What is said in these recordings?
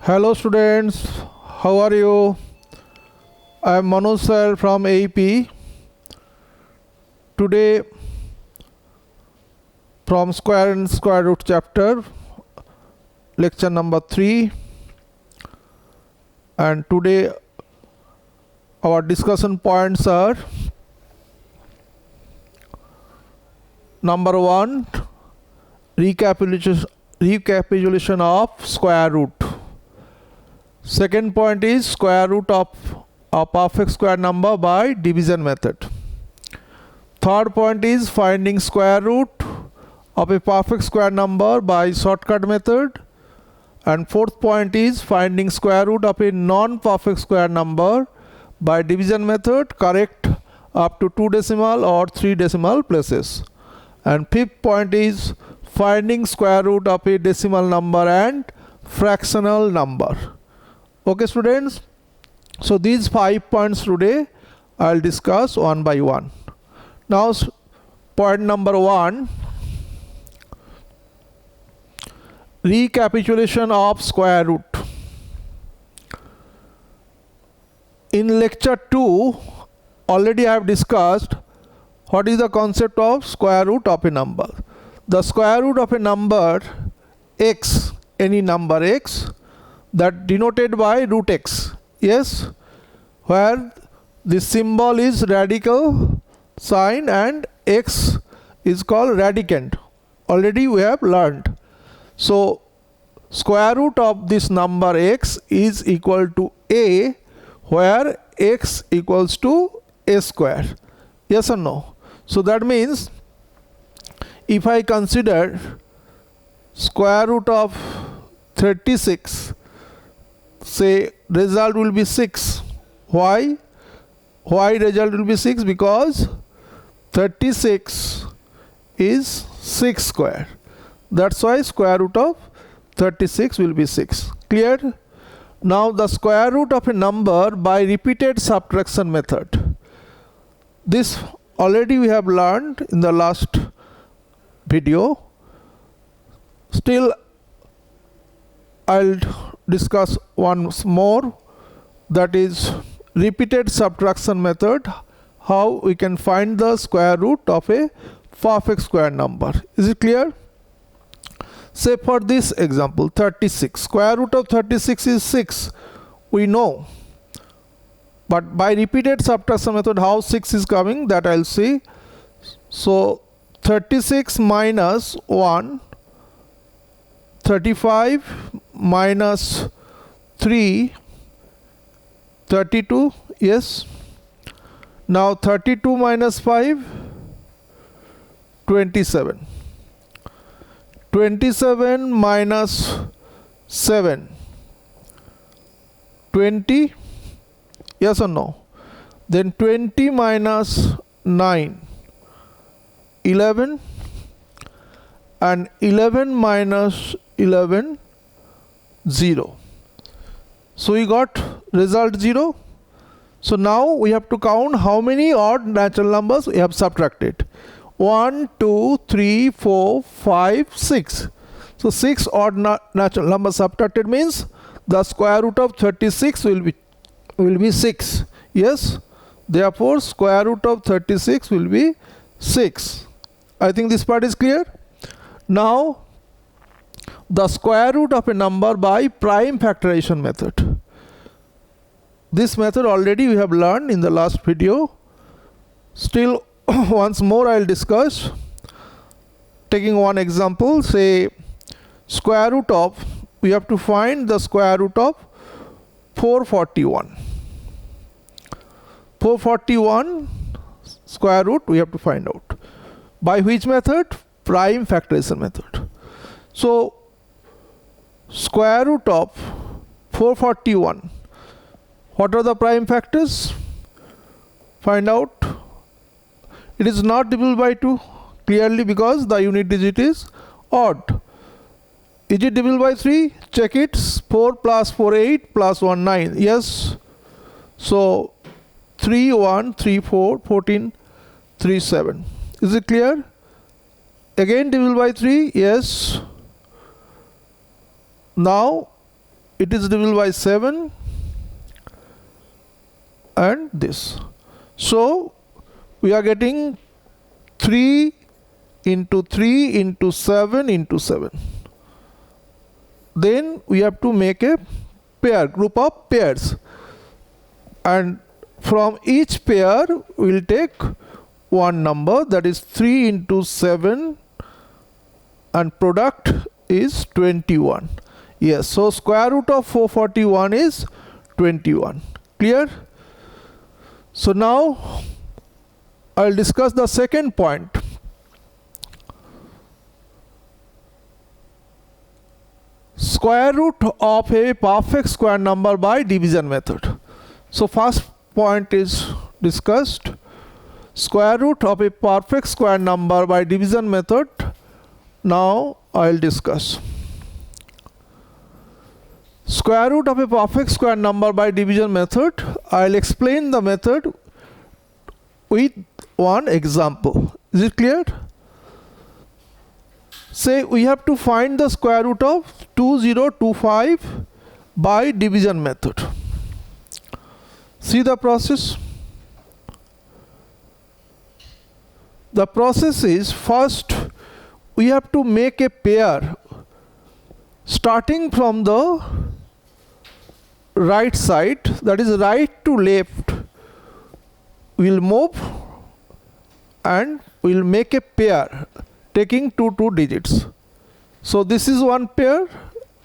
Hello students, how are you? I am Manoj sir from AP. Today from square and square root chapter, lecture number 3, and today our discussion points are: number 1, recapitulation of square root. Second point is square root of a perfect square number by division method. Third point is finding square root of a perfect square number by shortcut method. And fourth point is finding square root of a non-perfect square number by division method, correct up to 2 decimal or 3 decimal places. And fifth point is finding square root of a decimal number and fractional number. Okay students, so these 5 points today I will discuss one by one. Now point number 1, recapitulation of square root. In lecture 2 already I have discussed what is the concept of square root of a number. The square root of a number x, any number x, that denoted by root x, yes, where the symbol is radical sign and x is called radicand. Already we have learned. So square root of this number x is equal to a, where x equals to a square. Yes or no? So that means if I consider square root of 36, say result will be 6. Why result will be 6? Because 36 is 6 square. That's why square root of 36 will be 6. Clear? Now the square root of a number by repeated subtraction method. This already we have learned in the last video. Still I'll discuss once more, that is repeated subtraction method, how we can find the square root of a perfect square number. Is it clear? Say for this example 36, square root of 36 is 6, we know, but by repeated subtraction method how 6 is coming, that I'll see. So 36 minus 1, 35 minus 3, 32, yes. Now 32 minus 5, 27. 27 minus 7, 20, yes or no? Then 20 minus 9, 11, and 11 minus 11, 0. So we got result 0. So now we have to count how many odd natural numbers we have subtracted. 1, 2, 3, 4, 5, 6. So 6 odd natural numbers subtracted means the square root of 36 will be 6. Yes. Therefore square root of 36 will be 6. I think this part is clear. Now the square root of a number by prime factorization method. This method already we have learned in the last video. Still once more I will discuss, taking one example. Say square root of, we have to find the square root of 441. 441 square root we have to find out. By which method? Prime factorization method. So square root of 441, what are the prime factors? Find out. It is not divisible by 2, clearly, because the unit digit is odd. Is it divisible by 3? Check it. 4 plus 4, 8 plus 1, 9. Yes. So 3, 1, 3, 4, 14, 3, 7. Is it clear? Again divisible by 3. Yes. Now it is divisible by 7 and this. So we are getting 3 into 3 into 7 into 7. Then we have to make a pair, group of pairs, and from each pair we will take one number, that is 3 into 7, and product is 21. Yes, so square root of 441 is 21. Clear? So now I will discuss the second point. Square root of a perfect square number by division method. So first point is discussed. Square root of a perfect square number by division method. Now I will discuss. Square root of a perfect square number by division method. I will explain the method with one example. Is it clear? Say we have to find the square root of 2025 by division method. See the process. The process is, first we have to make a pair starting from the right side, that is right to left. We will move and we will make a pair taking two digits. So this is one pair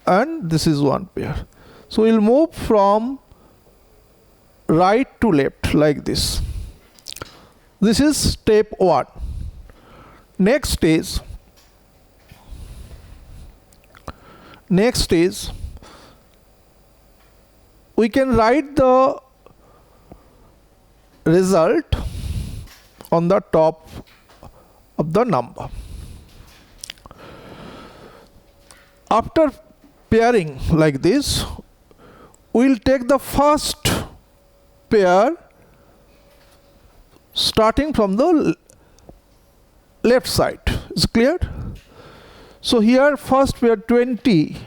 and this is one pair. So we will move from right to left like this. This is step 1. Next is we can write the result on the top of the number. After pairing like this, we will take the first pair starting from the left side. Is clear? So here first pair 20.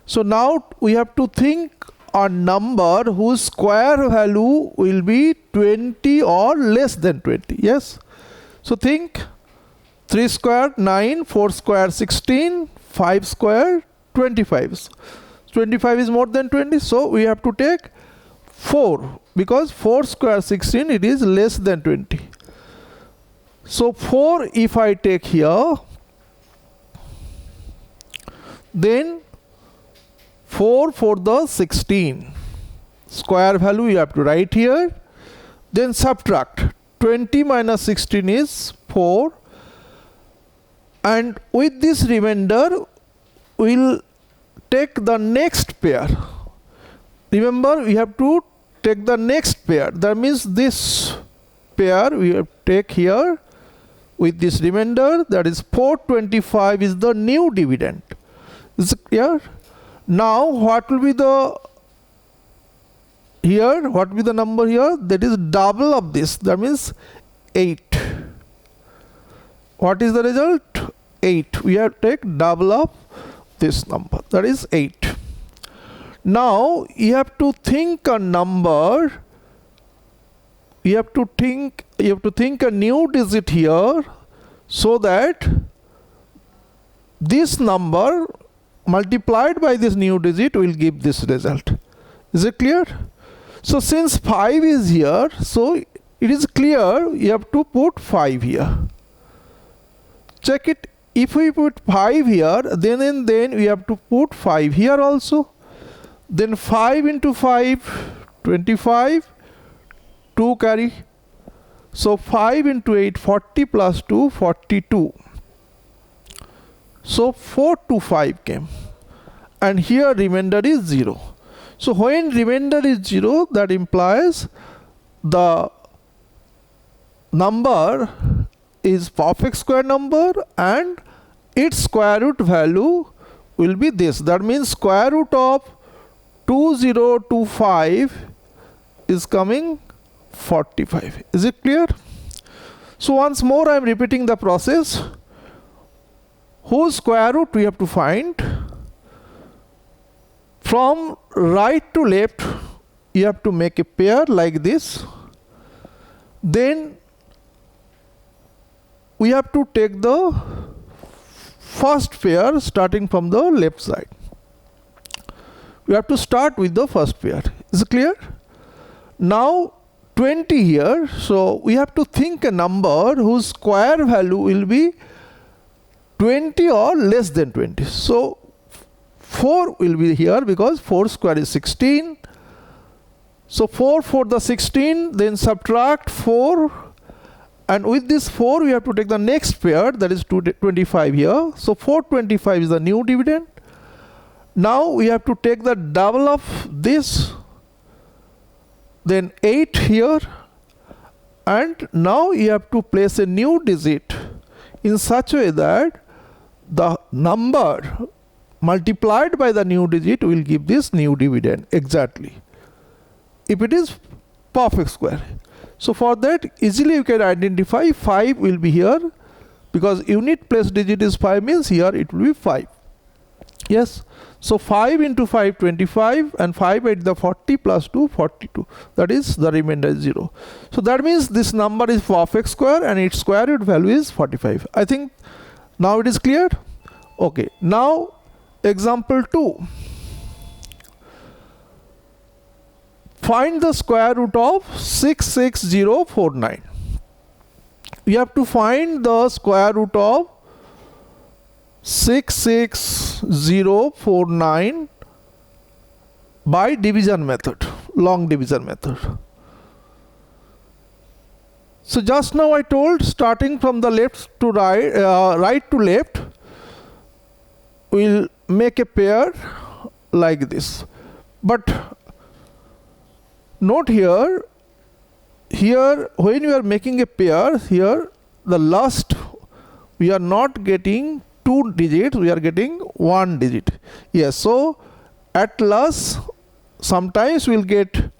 So now we have to think a number whose square value will be 20 or less than 20. Yes? So think 3 square 9, 4 square 16, 5 square 25. 25 is more than 20, so we have to take 4, because 4 square 16, it is less than 20. So 4 if I take here, then 4 for the 16 square value you have to write here, then subtract 20 minus 16 is 4, and with this remainder we will take the next pair. Remember, we have to take the next pair. That means this pair we have take here with this remainder, that is 425 is the new dividend. Is it clear? Now what will be the here? What will be the number here? That is double of this. That means 8. What is the result? 8. We have to take double of this number. That is 8. Now you have to think a number. You have to think a new digit here, so that this number multiplied by this new digit will give this result. Is it clear? So since 5 is here, so it is clear you have to put 5 here. Check it. If we put 5 here, then we have to put 5 here also. Then 5 into 5, 25, 2 carry. So 5 into 8, 40 plus 2, 42. So 4 to 5 came. And here remainder is 0. So when remainder is 0, that implies the number is perfect square number and its square root value will be this. That means square root of 2025 is coming 45. Is it clear? So once more I am repeating the process. Whose square root we have to find? From right to left, you have to make a pair like this. Then we have to take the first pair starting from the left side. We have to start with the first pair. Is it clear? Now 20 here, so we have to think a number whose square value will be 20 or less than 20. So 4 will be here because 4 square is 16. So 4 for the 16, then subtract 4, and with this 4 we have to take the next pair, that is 25 here. So 425 is the new dividend. Now we have to take the double of this, then 8 here, and now you have to place a new digit in such a way that the number multiplied by the new digit will give this new dividend exactly, if it is perfect square. So for that, easily you can identify 5 will be here, because unit place digit is 5, means here it will be 5. Yes. So 5 into 5, 25, and 5 at the 40 plus 2, 42. That is, the remainder is 0. So that means this number is perfect square and its square root value is 45. I think now it is clear. Okay. Now example 2. Find the square root of 66049. We have to find the square root of 66049 by division method, long division method. So just now I told, starting from the left to right, right to left, we'll make a pair like this. But note here when you are making a pair, here the last, we are not getting 2 digits, we are getting 1 digit. Yes, so at last sometimes we'll get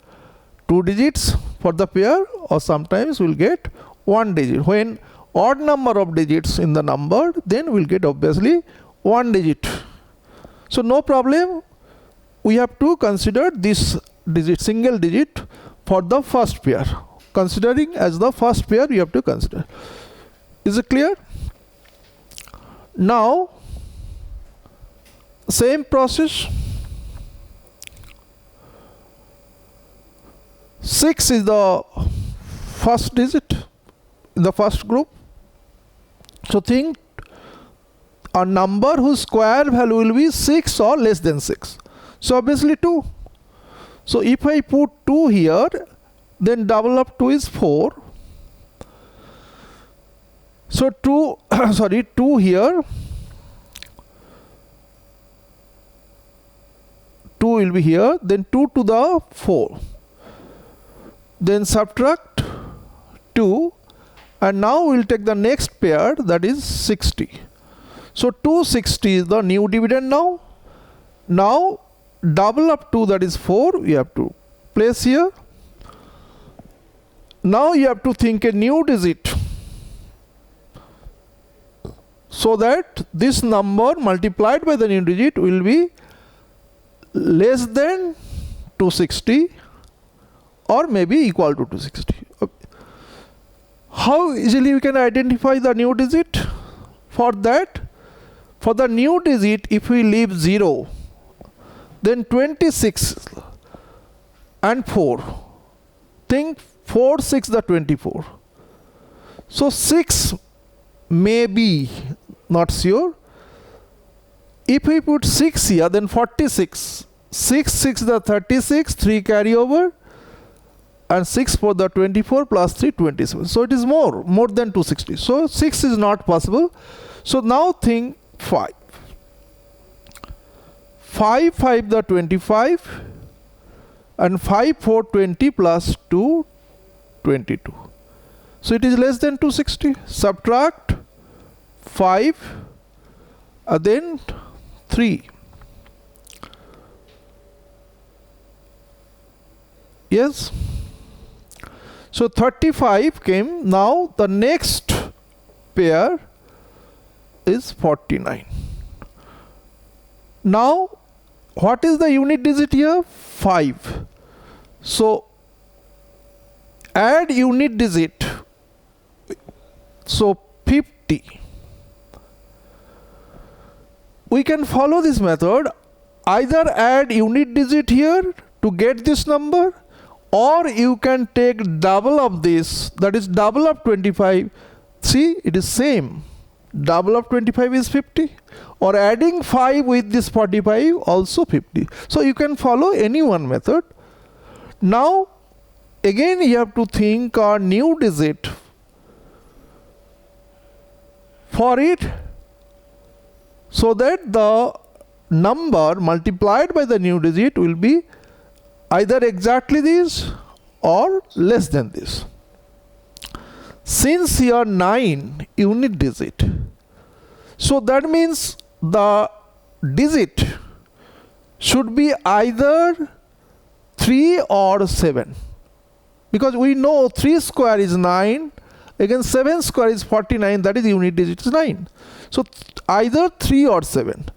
2 digits for the pair, or sometimes we'll get 1 digit. When odd number of digits in the number, then we'll get obviously 1 digit. So no problem, we have to consider this digit, single digit, for the first pair. Considering as the first pair, you have to consider. Is it clear? Now same process. 6 is the first digit in the first group. So think a number whose square value will be 6 or less than 6. So obviously 2. So if I put 2 here, then double of 2 is 4. So 2 here, 2 will be here, then 2 to the 4, then subtract 2, and now we'll take the next pair, that is 60. So 260 is the new dividend now. Now double of 2, that is 4, we have to place here. Now you have to think a new digit, so that this number multiplied by the new digit will be less than 260 or maybe equal to 260. How easily we can identify the new digit? For that, for the new digit, if we leave 0, then 26 and 4. Think 4, 6, the 24. So 6 may be, not sure. If we put 6 here, then 46. 6, 6 the 36, 3 carry over, and 6 for the 24 plus 3, 27. So it is more than 260. So 6 is not possible. So now think 5. 5, 5 the 25, and 5, 4, 20 plus 2, 22. So it is less than 260. Subtract 5, then 3. Yes. So 35 came. Now the next pair is 49. Now what is the unit digit here? 5. So add unit digit. So 50. We can follow this method. Either add unit digit here to get this number, or you can take double of this, that is double of 25. See, it is same. Double of 25 is 50, or adding 5 with this 45 also 50. So you can follow any one method. Now again you have to think a new digit for it, so that the number multiplied by the new digit will be either exactly this or less than this. Since here 9 unit digit, so that means the digit should be either 3 or 7, because we know 3 square is 9, again 7 square is 49, that is unit digit is 9. So either 3 or 7.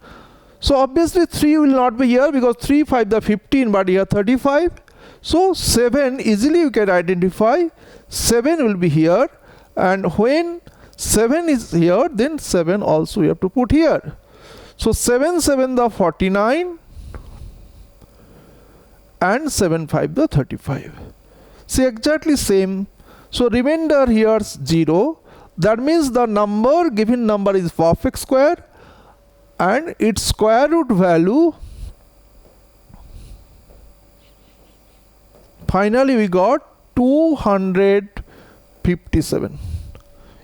So obviously 3 will not be here, because 3 5 the 15, but here 35. So 7 easily you can identify. 7 will be here, and when 7 is here, then 7 also you have to put here. So 7 7 the 49, and 7 5 the 35. See, exactly same. So remainder here 0. That means the number, given number, is perfect square, and its square root value, finally we got 257.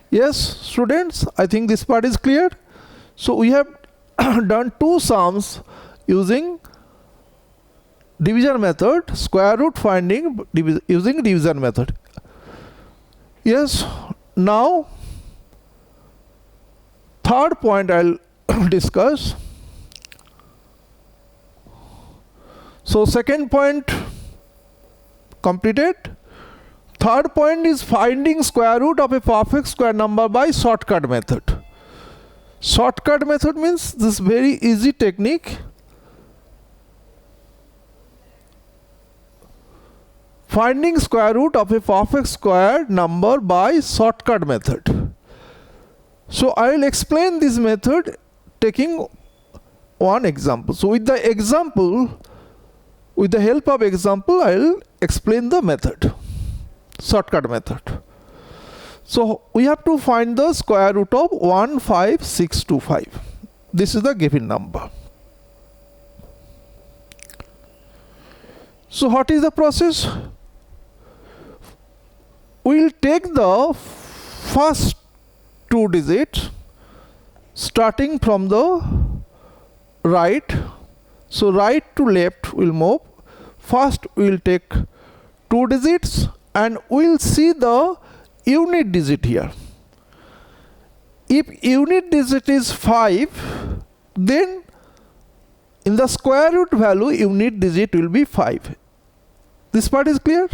Yes, students, I think this part is clear. So we have done two sums using division method, square root finding using division method. Yes, now third point I'll discuss. So second point completed. Third point is finding square root of a perfect square number by shortcut method. Shortcut method means this very easy technique. Finding square root of a perfect square number by shortcut method. So I will explain this method taking one example. So with the help of example, I will explain the method, shortcut method. So we have to find the square root of 15625. This is the given number. So what is the process? We will take the first two digits starting from the right. So right to left will move. First we will take two digits and we will see the unit digit here. If unit digit is 5, then in the square root value unit digit will be 5. This part is clear?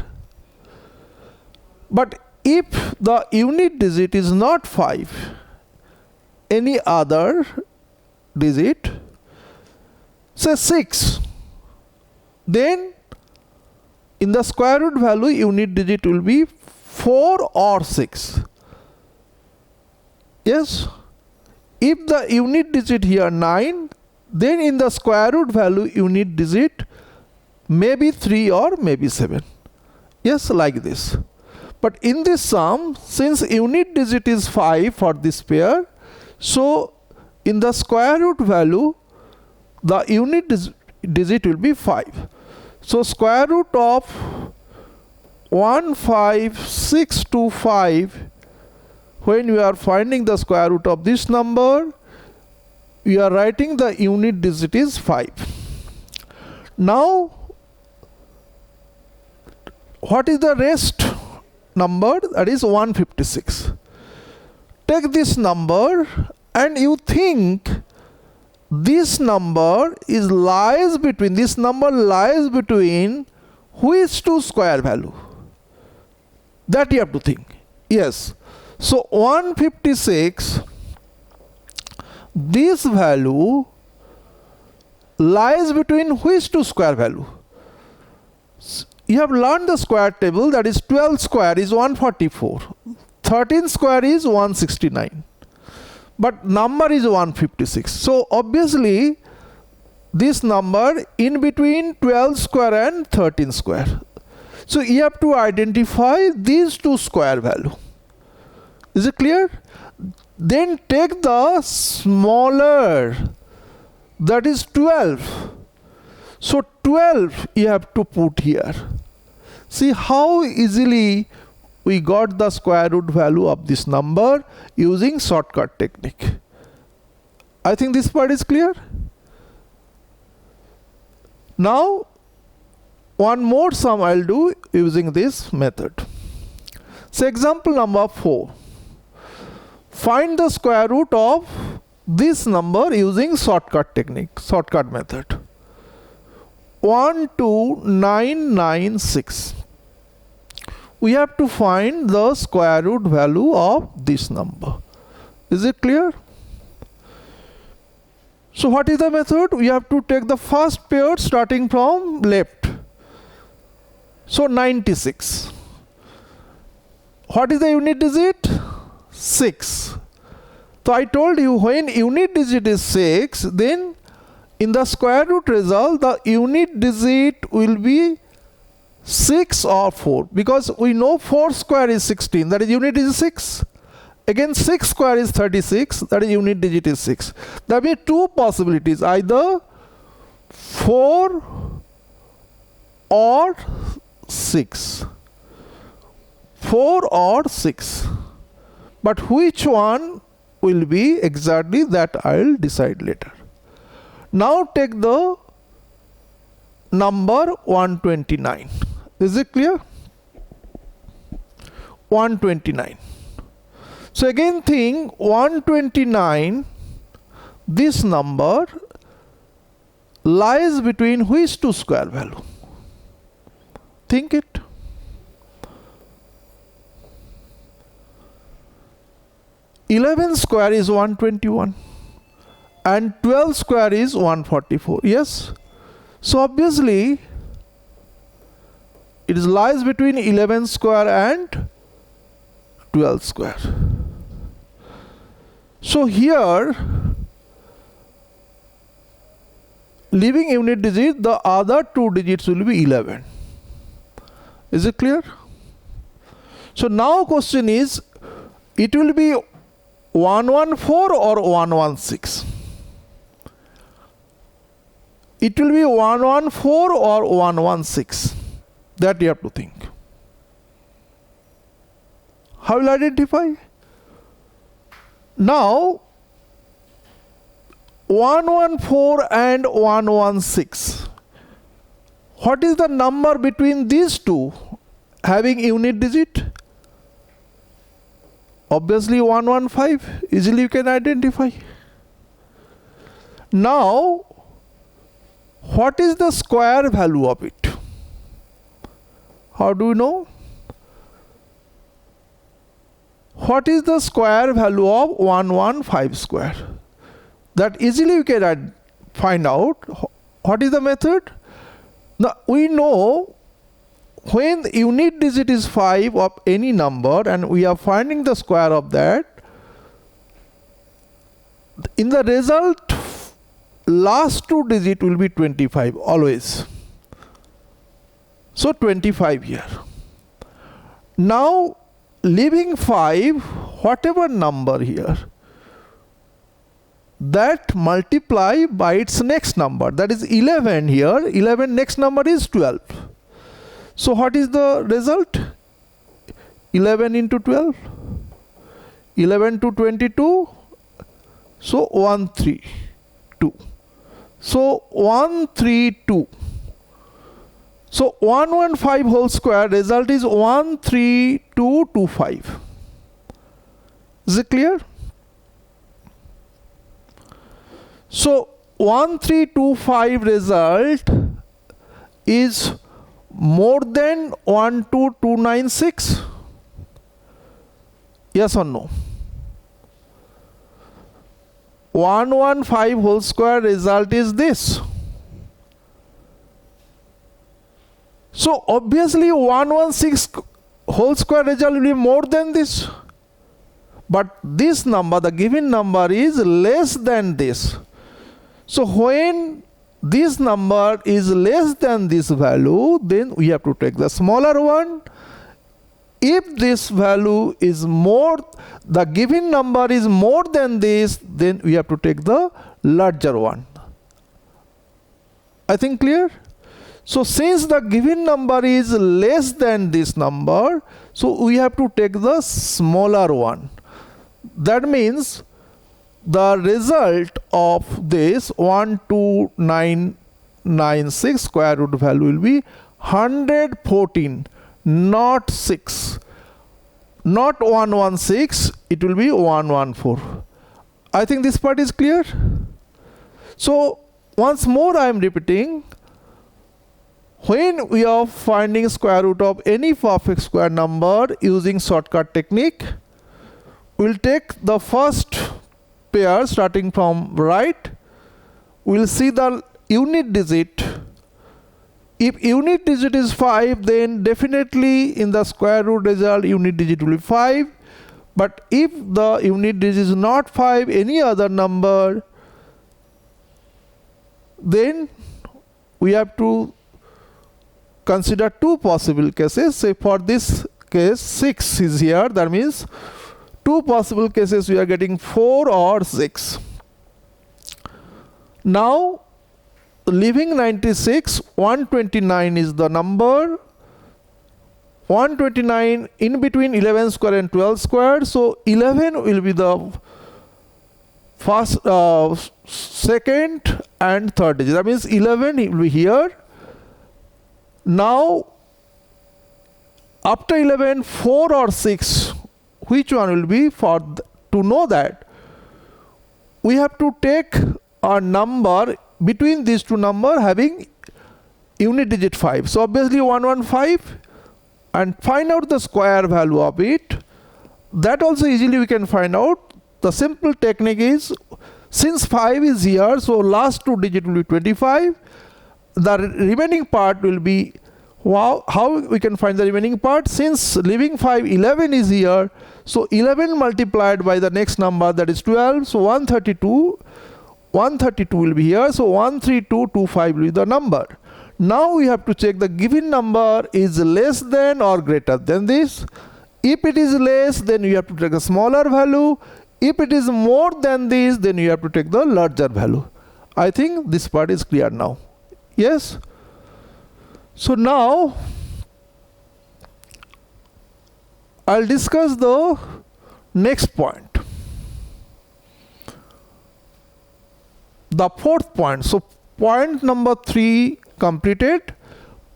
But if the unit digit is not 5, any other digit, say 6, then in the square root value unit digit will be 4 or 6. Yes? If the unit digit here 9, then in the square root value unit digit may be 3 or maybe 7. Yes, like this. But in this sum, since unit digit is 5 for this pair, so in the square root value the unit digit will be 5. So square root of 15625, when you are finding the square root of this number, you are writing the unit digit is 5. Now what is the rest number? That is 156. Take this number and you think this number lies between which two square value? That you have to think. Yes. So 156, this value lies between which two square value? You have learned the square table, that is 12 square is 144, 13 square is 169, but number is 156. So obviously this number in between 12 square and 13 square. So you have to identify these two square value. Is it clear? Then take the smaller, that is 12. So 12 you have to put here. See how easily we got the square root value of this number using shortcut technique. I think this part is clear. Now one more sum I'll do using this method. So example number 4. Find the square root of this number using shortcut technique, shortcut method. 12996. We have to find the square root value of this number. Is it clear? So what is the method? We have to take the first pair starting from left. So 96. What is the unit digit? 6. So I told you when unit digit is 6, then in the square root result the unit digit will be 6 or 4, because we know 4 square is 16, that is unit is 6. Again 6 square is 36, that is unit digit is 6. There will be two possibilities, either 4 or 6. 4 or 6. But which one will be exactly, that I will decide later. Now take the number 129. Is it clear? 129. So again think 129, this number lies between which two square value? Think it. Eleven square is 121 and 12 square is 144. Yes. So obviously it lies between 11 square and 12 square. So here leaving unit digit, the other two digits will be 11. Is it clear? So now question is, it will be 114 or 116? It will be 114 or 116. That you have to think. How will I identify? Now 114 and 116. What is the number between these two having unit digit? Obviously 115. Easily you can identify. Now what is the square value of it? How do you know? What is the square value of 115 square? That easily you can find out. What is the method? Now we know when the unit digit is 5 of any number and we are finding the square of that, in the result last two digit will be 25 always. So 25 here. Now leaving 5, whatever number here, that multiply by its next number, that is 11 here. 11 next number is 12. So what is the result? 11 into 12, 11 to 22, so 132. So 132. So 115 whole square result is 13225. Is it clear? So 1325 result is more than 12296. Yes or no? 115 whole square result is this. So obviously 116 whole square result will be more than this. But this number, the given number, is less than this. So when this number is less than this value, then we have to take the smaller one. If this value is more, the given number is more than this, then we have to take the larger one. I think clear? So since the given number is less than this number, so we have to take the smaller one. That means the result of this 12996 square root value will be 114, not 6, not 116, it will be 114. I think this part is clear. So once more I am repeating, when we are finding square root of any perfect square number using shortcut technique, we'll take the first pair starting from right. We'll see the unit digit. If unit digit is 5, then definitely in the square root result unit digit will be 5. But if the unit digit is not 5, any other number, then we have to consider two possible cases. Say for this case 6 is here, that means two possible cases we are getting 4 or 6. Now leaving 96, 129 is the number. 129 in between 11 square and 12 square. So 11 will be the first, second and third digit. That means 11 will be here. Now after 11, 4 or 6, which one will be? For to know that, we have to take a number between these two numbers having unit digit 5. So obviously 115, and find out the square value of it. That also easily we can find out. The simple technique is, since 5 is here, so last two digit will be 25. The remaining part will be, how we can find the remaining part? Since leaving 5, 11 is here, so 11 multiplied by the next number, that is 12, so 132 will be here, so 13225 will be the number. Now we have to check the given number is less than or greater than this. If it is less, then you have to take a smaller value. If it is more than this, then you have to take the larger value. I think this part is clear now. Yes? So now I'll discuss the next point, the fourth point. So point number 3 completed.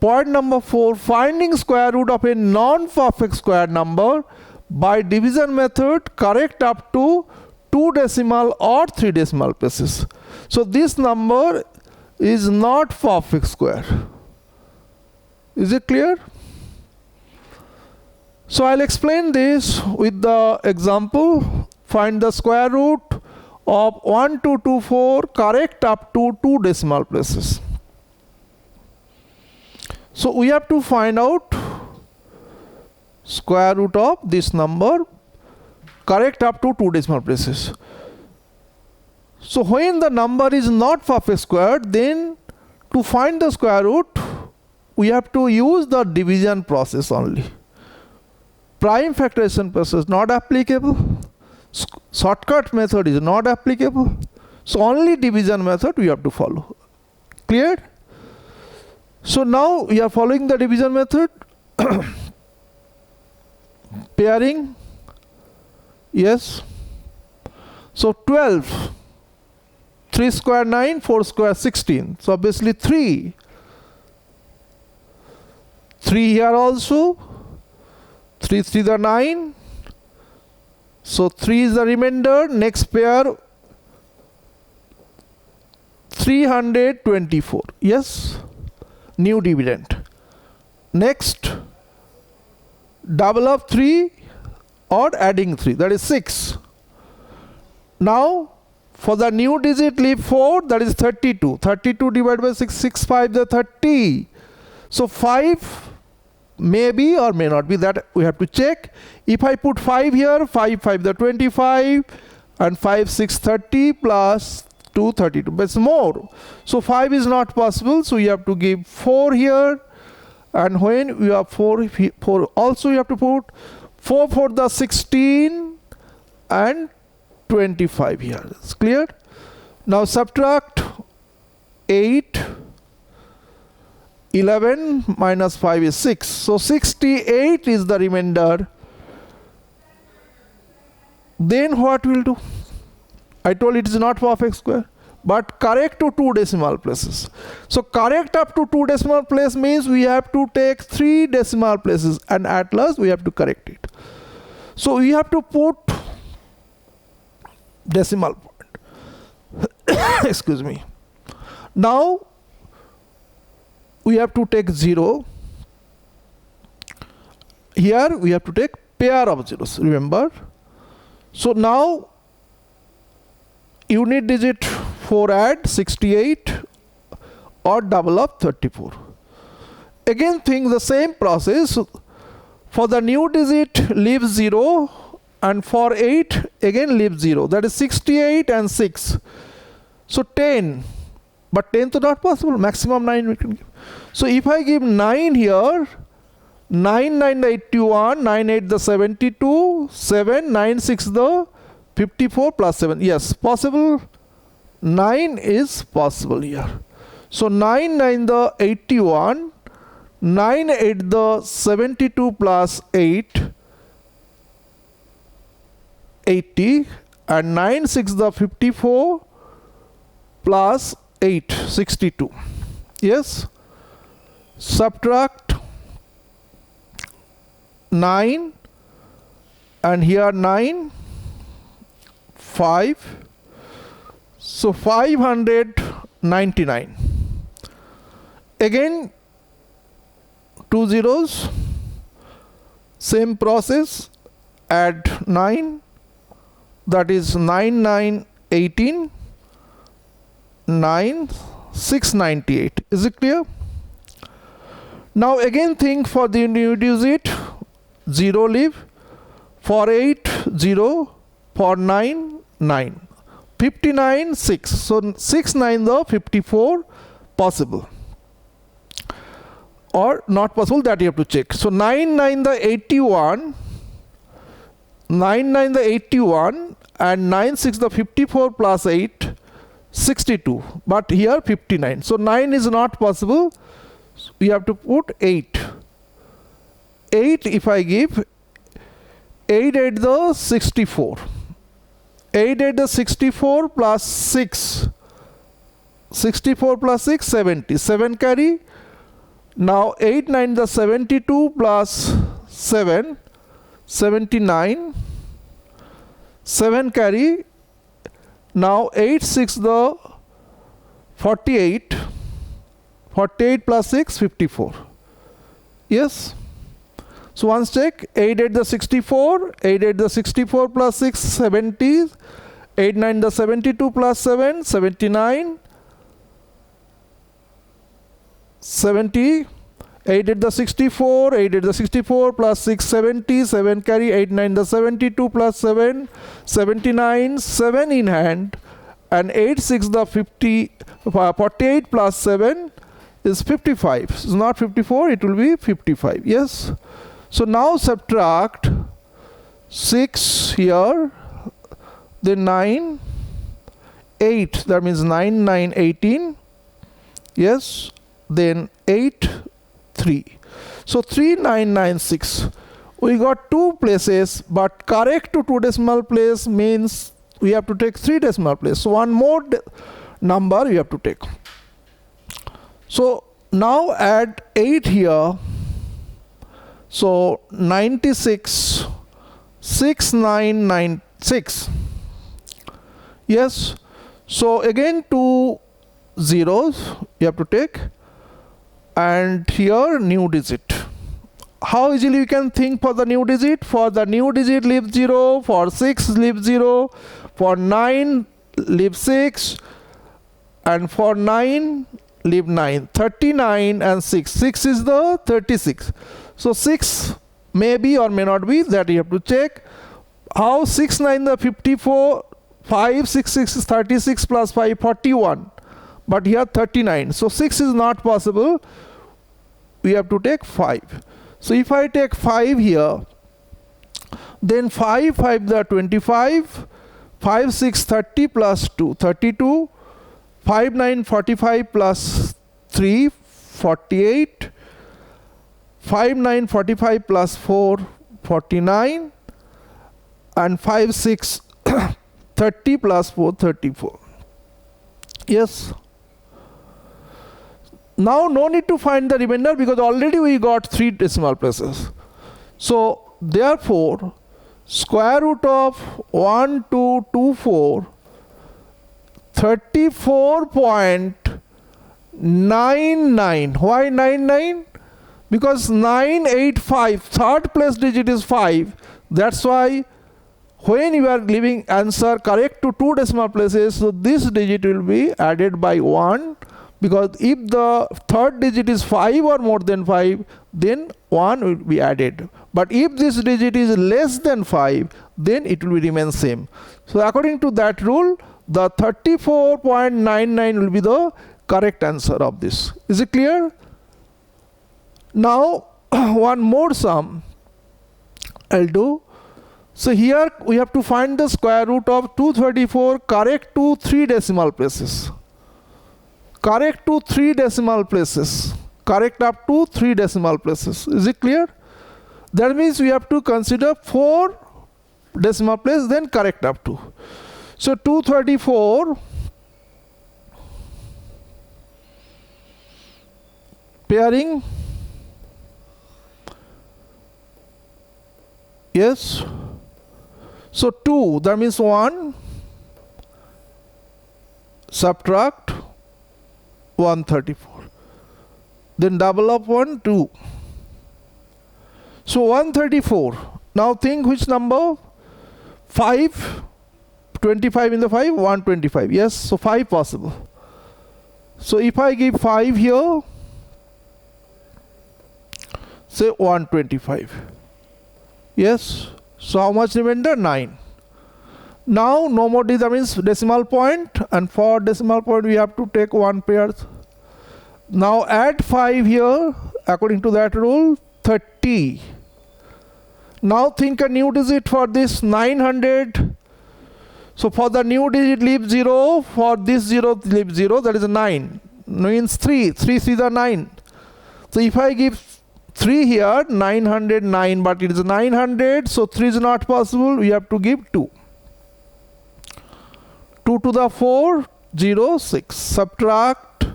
Point number 4, finding square root of a non-perfect square number by division method, correct up to 2 decimal or 3 decimal places. So this number is not perfect square. Is it clear? So I'll explain this with the example. Find the square root of 1224, correct up to 2 decimal places. So we have to find out square root of this number, correct up to 2 decimal places. So when the number is not perfect square, then to find the square root, we have to use the division process only. Prime factorization process not applicable. Shortcut method is not applicable. So only division method we have to follow. Clear? So now we are following the division method. Pairing. Yes. So 12. 3 square 9, 4 square 16. So obviously 3. 3 here also. 3 3 the 9. So 3 is the remainder. Next pair 324. Yes. New dividend. Next, double of 3 or adding 3, that is 6. Now for the new digit leave 4, that is 32. 32 divided by 6, 6 5 the 30. So 5 may be or may not be, that we have to check. If I put 5 here, 5 5 the 25, and 5 6 30 plus 2 32, but it's more. So 5 is not possible, so you have to give 4 here, and when you have 4 also you have to put 4 for the 16 and 25 here. It's clear? Now subtract 8, 11 minus 5 is 6. So 68 is the remainder. Then what we'll do? I told it is not perfect square, but correct to 2 decimal places. So correct up to 2 decimal place means we have to take 3 decimal places, and at last we have to correct it. So we have to put decimal point. Excuse me. Now we have to take 0. Here we have to take pair of zeros, remember. So now unit digit 4 add 68 or double of 34. Again think the same process. For the new digit leave 0, and for 8 again leave 0. That is 68 and 6. So 10. But 10 is not possible. Maximum 9 we can give. So if I give 9 here, 9 9 the 81, 9 8 the 72, 7 9 6 the 54 plus 7. Yes, possible. 9 is possible here. So 9 9 the 81, 9 8 the 72 plus 8, 80, and 9 6 the 54 plus 8, 62. Yes. Subtract 9, and here 9, 5. So 599. Again 2 zeros, same process, add 9, that is 9 9 18, 9 698. Is it clear? Now again think for the new digit 0 leave, for 8 0, for 9 9, 59 6. So 6 9 the 54 possible or not possible, that you have to check. So 9 9 the 81, 9 9 the 81, and 9 6 the 54 plus 8, 62, but here 59. So 9 is not possible. We have to put 8. 8 if I give 8 8 the 64, 8 8 the 64 plus 6, 64 plus 6 70, 7 carry. Now 8 9 the 72 plus 7, 79, 7 carry. Now 8 6 the 48, 48 plus 6 54. Yes. So once check, 8 8 the 64, 8 8 the 64 plus 6 70, 8 9 the 72 plus 7 79, 70, 8 8 the 64, 8 8 the 64 plus 6 70, 7 carry, 8 9 the 72 plus 7 79, 7 in hand, and 8 6 the 48 plus 7 is 55. It's not 54, it will be 55. Yes. So now subtract 6 here, then 9, 8, that means 9 9 18. Yes. Then 8 3. So 3996. We got 2 places, but correct to 2 decimal place means we have to take 3 decimal place. So one more number you have to take. So now add 8 here. So 96 6996. Yes. So again 2 zeros you have to take, and here new digit. How easily you can think for the new digit? For the new digit leave 0, for 6 leave 0, for 9 leave 6, and for 9 leave 9. 39 and 6. 6 is the 36. So 6 may be or may not be, that you have to check. How 6 9 the 54, 5 6 6 is 36 plus 5 41. But here 39. So 6 is not possible. We have to take 5. So if I take 5 here, then 5 5 the 25, 5 6 30 plus 2 32, 5 9 45 plus 3 48, 5 9 45 plus 4 49, and 5 6 30 plus 4 34. Yes. Now no need to find the remainder because already we got 3 decimal places. So therefore square root of 1224 34.99. Why 99? Because 985, third place digit is 5. That's why when you are giving answer correct to 2 decimal places, so this digit will be added by 1, because if the third digit is 5 or more than 5, then 1 will be added. But if this digit is less than 5, then it will remain same. So according to that rule, the 34.99 will be the correct answer of this. Is it clear? Now one more sum I'll do. So here we have to find the square root of 234 correct to 3 decimal places. Correct to 3 decimal places. Correct up to 3 decimal places. Is it clear? That means we have to consider 4 decimal places, then correct up to. So 234 pairing, yes. So 2, that means 1, subtract 134, then double up 1, 2. So 134. Now think which number? 5, 25 in the 5, 125. Yes, so 5 possible. So if I give 5 here, say 125. Yes, so how much remainder? 9. Now no more, that means decimal point, and for decimal point we have to take 1 pair. Now add 5 here according to that rule, 30. Now think a new digit for this 900. So for the new digit leave 0, for this 0 leave 0, that is a 9. Means 3, 3 3 the 9. So if I give 3 here, 909, but it is 900, so 3 is not possible, we have to give 2. 2 to the 4, 0, 6. Subtract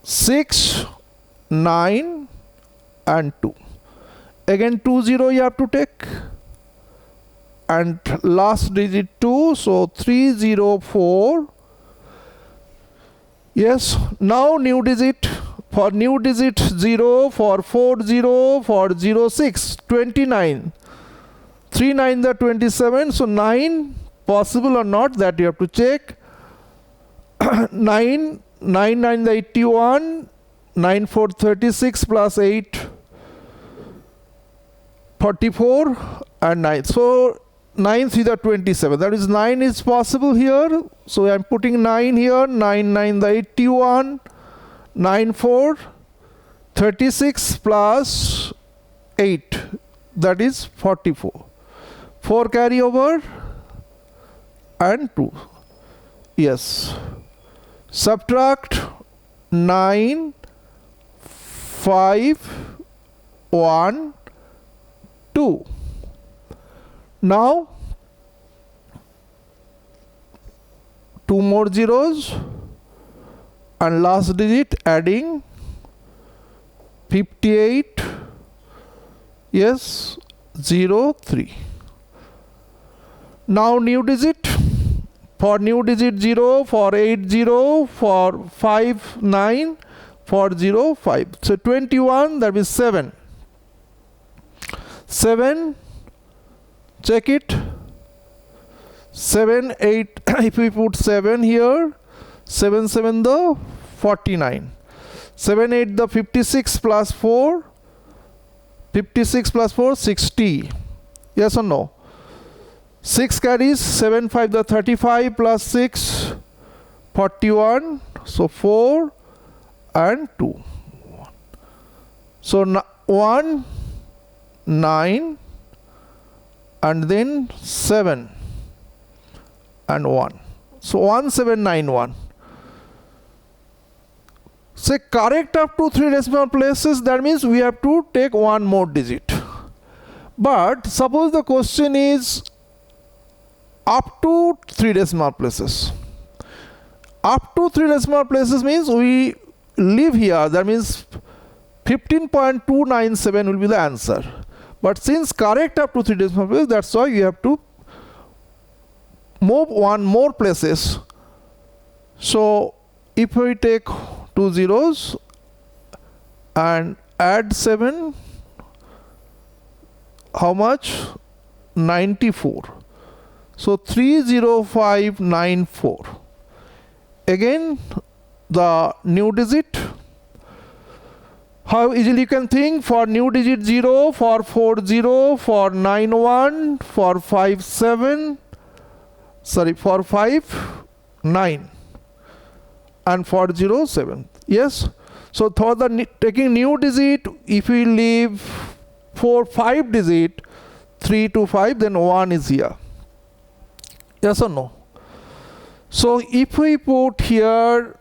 6, 9 and 2. Again 2 0 you have to take, and last digit 2, so 304. Yes, now new digit. For new digit 0, for 40, for 06, 29. 3 9 the 27, so 9 possible or not, that you have to check. 9 9 the 81, 9 4 36 plus 8 44 and 9. So 9 3 the 27, that is 9 is possible here. So I am putting 9 here, 9 9 the 81, 9 4 36 plus 8, that is 44. 4 carry over and 2. Yes. Subtract 9, 5, 1, 2. Now 2 more zeros and last digit adding 58. Yes, 0 3. Now new digit. For new digit 0, for 80, for 5 9, for 0 5. So 21, that is 7. 7, check it. 7 8. If we put 7 here, 7 7 the 49. 7 8 the 56 plus 4, 56 plus 4 60. Yes or no? 6 carries, 7 5 the 35 plus 6 41. So 4 and 2. So 1 9 and then 7 and 1. So 1791. Say correct up to 3 decimal places, that means we have to take one more digit. But suppose the question is up to 3 decimal places. Up to 3 decimal places means we leave here, that means 15.297 will be the answer. But since correct up to 3 decimal places, that's why you have to move one more places. So if we take 2 zeros and add 7, how much? 94. So 30594. Again the new digit. How easily you can think? For new digit 0, for 40, for 91, for 57, sorry, for 59 and for 07. Yes. So for the taking new digit, if we leave 5 digit 3 to 5, then 1 is here. Yes or no? So if we put here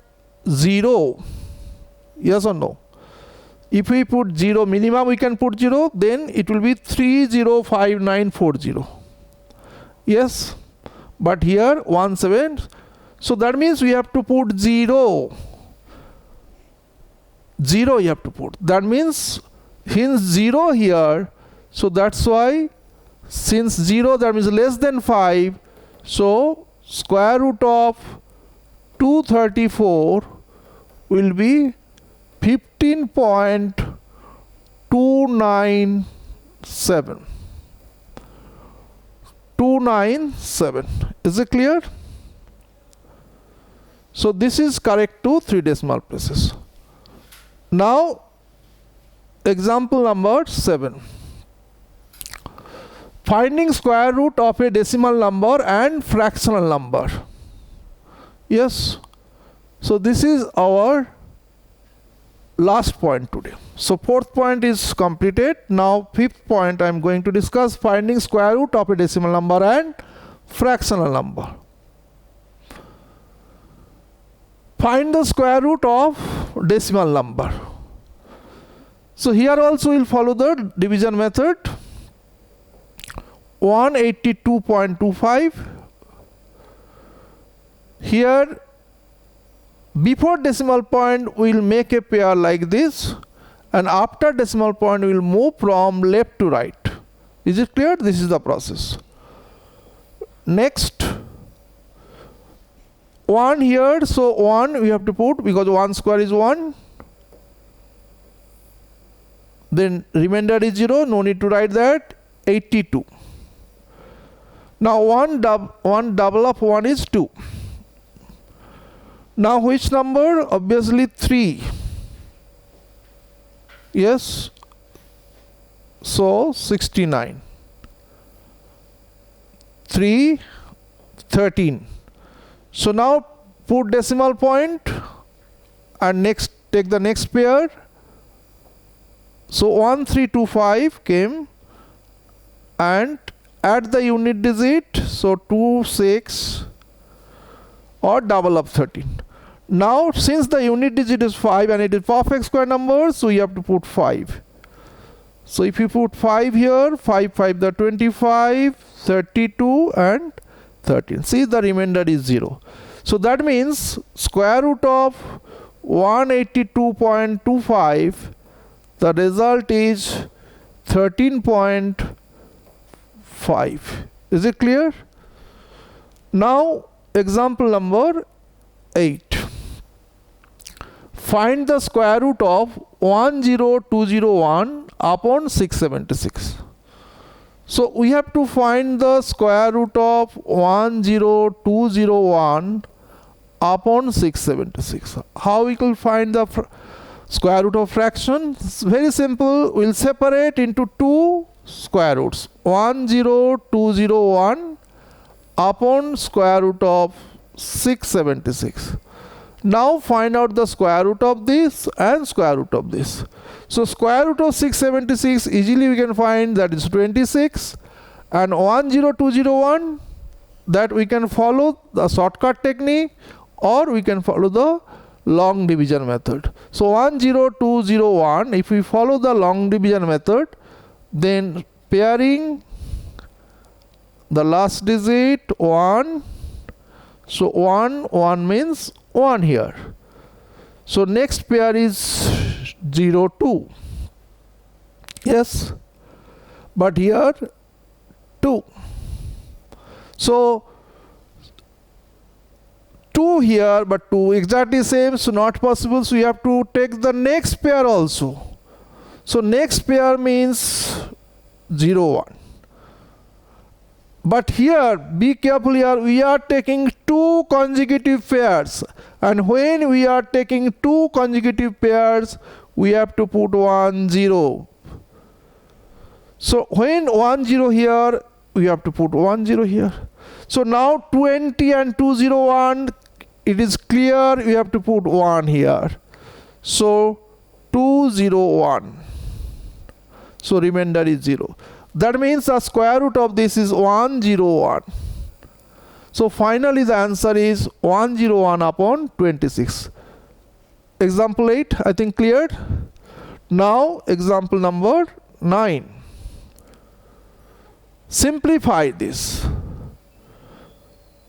0, yes or no? If we put 0, minimum we can put 0, then it will be 305940. Yes. But here 17. So that means we have to put 0. 0 you have to put. That means since 0 here, so that's why since 0 that means less than 5, so square root of 234 will be 15.297. 297. Is it clear? So this is correct to 3 decimal places. Now example number 7. Finding square root of a decimal number and fractional number. Yes. So this is our last point today. So 4th point is completed. Now 5th point I am going to discuss finding square root of a decimal number and fractional number. Find the square root of decimal number. So here also we will follow the division method. 182.25. Here before decimal point we will make a pair like this, and after decimal point we will move from left to right. Is it clear? This is the process. Next 1 here, so 1 we have to put because 1 square is 1. Then remainder is 0, no need to write that. 82. Now 1 double of 1 is 2. Now which number? Obviously 3. Yes. So 69. 3 13. So now put decimal point and next take the next pair. So 1325 came, and add the unit digit, so 26 or double of 13. Now since the unit digit is 5 and it is perfect square number, so you have to put 5. So if you put 5 here, 5 5 the 25, 32 and 13. See, the remainder is 0. So that means square root of 182.25, the result is 13.5. Is it clear? Now example number 8. Find the square root of 10201 upon 676. So we have to find the square root of 10201 upon 676. How we will find the square root of fraction? It's very simple. We'll separate into two square roots, 10201 upon square root of 676. Now find out the square root of this and square root of this. So square root of 676 easily we can find, that is 26, and 10201, that we can follow the shortcut technique or we can follow the long division method. So 10201, if we follow the long division method, then pairing the last digit 1, so 1 means 1 here. So next pair is 0 2. Yes, but here 2. So 2 here, but 2 exactly same, so not possible. So you have to take the next pair also. So next pair means 0 1. But here, be careful here, we are taking two consecutive pairs. And when we are taking two consecutive pairs, we have to put 1 0. So when 1 0 here, we have to put 1 0 here. So now 20 and 201, it is clear we have to put 1 here. So 201. So remainder is 0. That means the square root of this is 101. So finally the answer is 101 upon 26. Example 8, I think cleared. Now example number 9. Simplify this.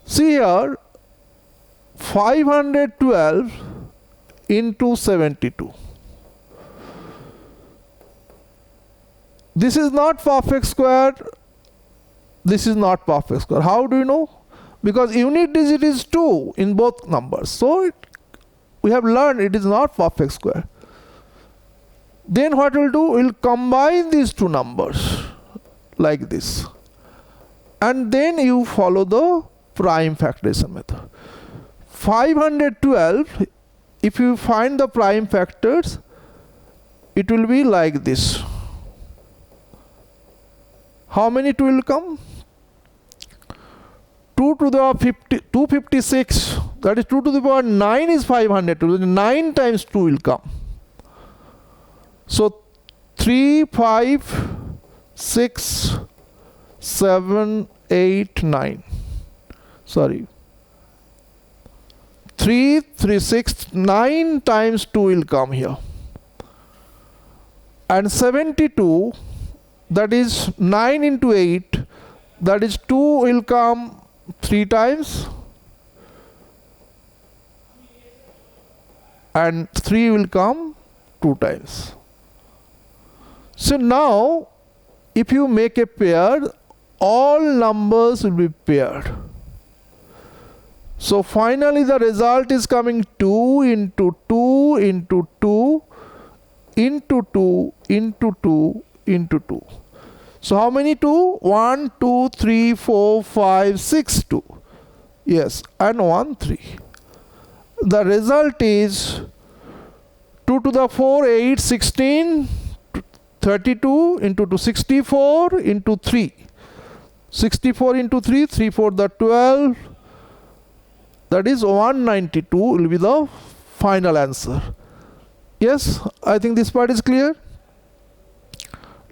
See here, 512 into 72. This is not perfect square. This is not perfect square. How do you know? Because unit digit is 2 in both numbers. So we have learned it is not perfect square. Then what we'll do? We'll combine these two numbers like this. And then you follow the prime factorization method. 512, if you find the prime factors, it will be like this. How many 2 will come? 2 to the 256, that is 2 to the power 9 is 502. 9 times 2 will come. So 3, 5, 6, 7, 8, 9. Sorry. 3, 3, 6, 9 times 2 will come here. And 72, that is 9 into 8, that is 2 will come 3 times and 3 will come 2 times. So now if you make a pair, all numbers will be paired. So finally the result is coming 2 into 2 into 2 into 2 into 2 into 2. So how many 2? 1, 2, 3, 4, 5, 6, 2. Yes, and 1, 3. The result is 2 to the 4, 8, 16, 32 into 2, 64 into 3. 64 into 3, 3 4 the 12. That is 192 will be the final answer. Yes, I think this part is clear.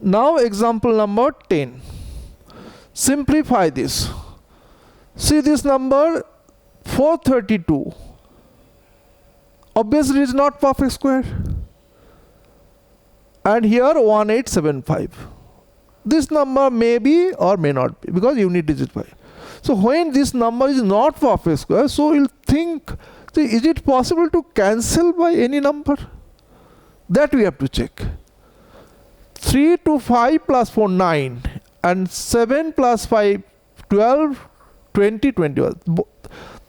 Now example number 10. Simplify this. See this number 432. Obviously it is not perfect square. And here 1875. This number may be or may not be because unit digit 5. So when this number is not perfect square, so you'll think, is it possible to cancel by any number? That we have to check. 3 to 5 plus 4, 9. And 7 plus 5, 12, 20, 21.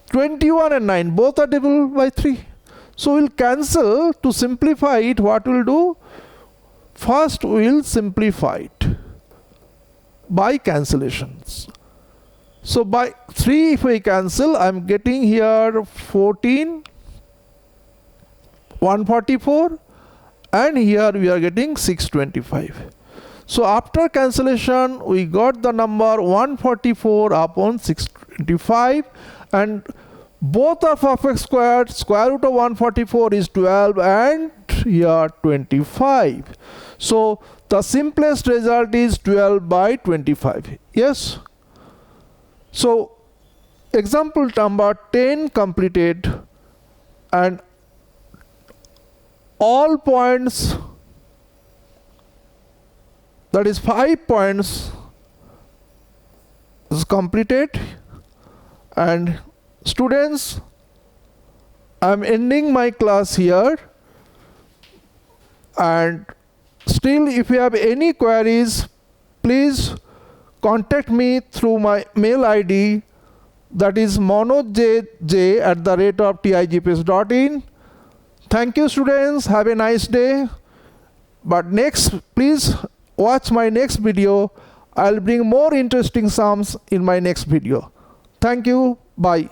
21 and 9, both are divisible by 3. So we'll cancel. To simplify it, what we'll do? First we'll simplify it by cancellations. So by 3 if we cancel, I'm getting here 14, 144, and here we are getting 625. So after cancellation, we got the number 144 upon 625, and both are perfect squared. Square root of 144 is 12 and here 25. So the simplest result is 12 by 25. Yes. So example number 10 completed, and all points, that is 5 points, is completed. And students, I am ending my class here, and still if you have any queries, please contact me through my mail ID, that is manojj@TIGPSE.in. Thank you students, have a nice day. But next, please watch my next video. I'll bring more interesting sums in my next video. Thank you, bye.